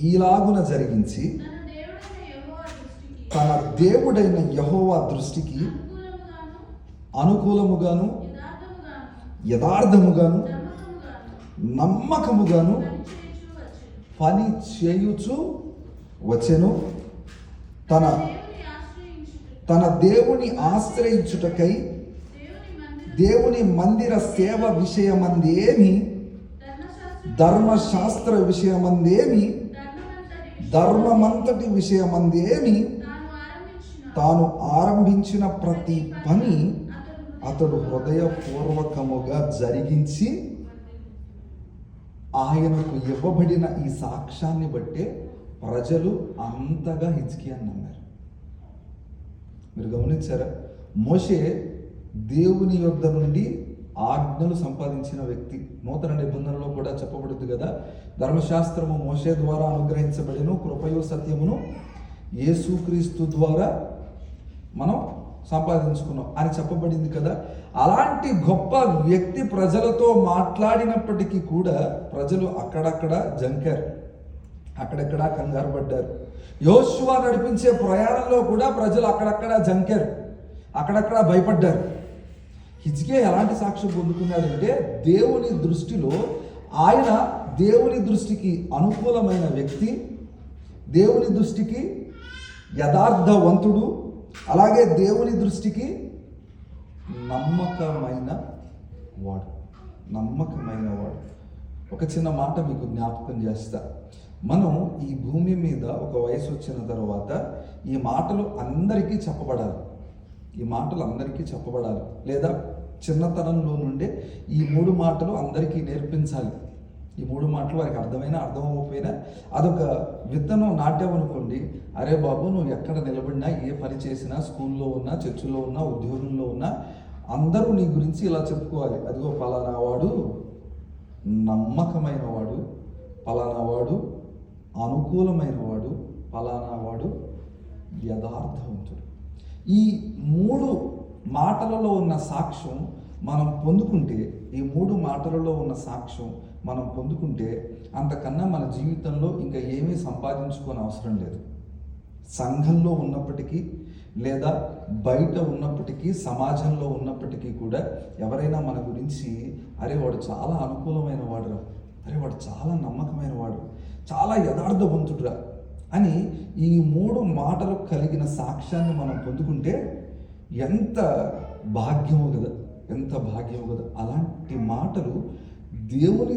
ఈలాగున జరిగించి తన దేవుడైన యెహోవా దృష్టికి అనుకూలముగాను యథార్థముగాను నమ్మకముగాను పని చేయుచు వచ్చెను. తన దేవుని ఆశ్రయించుటకై దేవుని మందిర సేవ విషయమందేమి, ధర్మశాస్త్ర విషయమందేమి, ధర్మమంతటి విషయమందేమి తాను ఆరంభించిన ప్రతి పని అతడు హృదయపూర్వకముగా జరిగించి ఆయనకు ఇవ్వబడిన ఈ సాక్ష్యాన్ని బట్టే ప్రజలు అంతగా హిజ్కియాని నమ్మారు. మీరు గమనించారా? మోషే దేవుని యొద్ద నుండి ఆజ్ఞలు సంపాదించిన వ్యక్తి. నూతన నిబంధనలో కూడా చెప్పబడుతుంది కదా, ధర్మశాస్త్రము మోషే ద్వారా అనుగ్రహించబడిన కృపయు సత్యమును యేసుక్రీస్తు ద్వారా మనం సంపాదించుకున్నాం అని చెప్పబడింది కదా. అలాంటి గొప్ప వ్యక్తి ప్రజలతో మాట్లాడినప్పటికీ కూడా ప్రజలు అక్కడక్కడ జంకారు, అక్కడక్కడ కంగారు పడ్డారు. యోషువ నడిపించే ప్రయాణంలో కూడా ప్రజలు అక్కడక్కడ జంకారు, అక్కడక్కడ భయపడ్డారు. హిజ్కియా ఎలాంటి సాక్ష్యం పొందుకున్నాడంటే, దేవుని దృష్టిలో ఆయన దేవుని దృష్టికి అనుకూలమైన వ్యక్తి, దేవుని దృష్టికి యథార్థవంతుడు, అలాగే దేవుని దృష్టికి నమ్మకమైన వాడు. ఒక చిన్న మాట మీకు జ్ఞాపకం చేస్తా. మనం ఈ భూమి మీద ఒక వయసు వచ్చిన తర్వాత ఈ మాటలు అందరికీ చెప్పబడాలి, లేదా చిన్నతనంలో నుండే ఈ 3 మాటలు అందరికీ నేర్పించాలి. ఈ 3 మాటలు వారికి అర్థమైనా అర్థమవకపోయినా అదొక విత్తనం నాట్యామనుకోండి, అరే బాబు నువ్వు ఎక్కడ నిలబడినా, ఏ పని చేసినా, స్కూల్లో ఉన్నా, చర్చిలో ఉన్నా, ఉద్యోగంలో ఉన్నా అందరూ నీ గురించి ఇలా చెప్పుకోవాలి. అదిగో పలానా వాడు నమ్మకమైన వాడు, పలానా వాడు అనుకూలమైన వాడు, పలానా వాడు యథార్థవంతుడు. ఈ 3 మాటలలో ఉన్న సాక్ష్యం మనం పొందుకుంటే, ఈ 3 మాటలలో ఉన్న సాక్ష్యం మనం పొందుకుంటే అంతకన్నా మన జీవితంలో ఇంకా ఏమీ సంపాదించుకోని అవసరం లేదు. సంఘంలో ఉన్నప్పటికీ, లేదా బయట ఉన్నప్పటికీ, సమాజంలో ఉన్నప్పటికీ కూడా ఎవరైనా మన గురించి అరే వాడు చాలా అనుకూలమైన వాడురా, అరే వాడు చాలా నమ్మకమైన వాడు, చాలా యథార్థవంతుడురా అని ఈ 3 మాటలు కలిగిన సాక్ష్యాన్ని మనం పొందుకుంటే ఎంత భాగ్యమో కదా. అలాంటి మాటలు దేవుని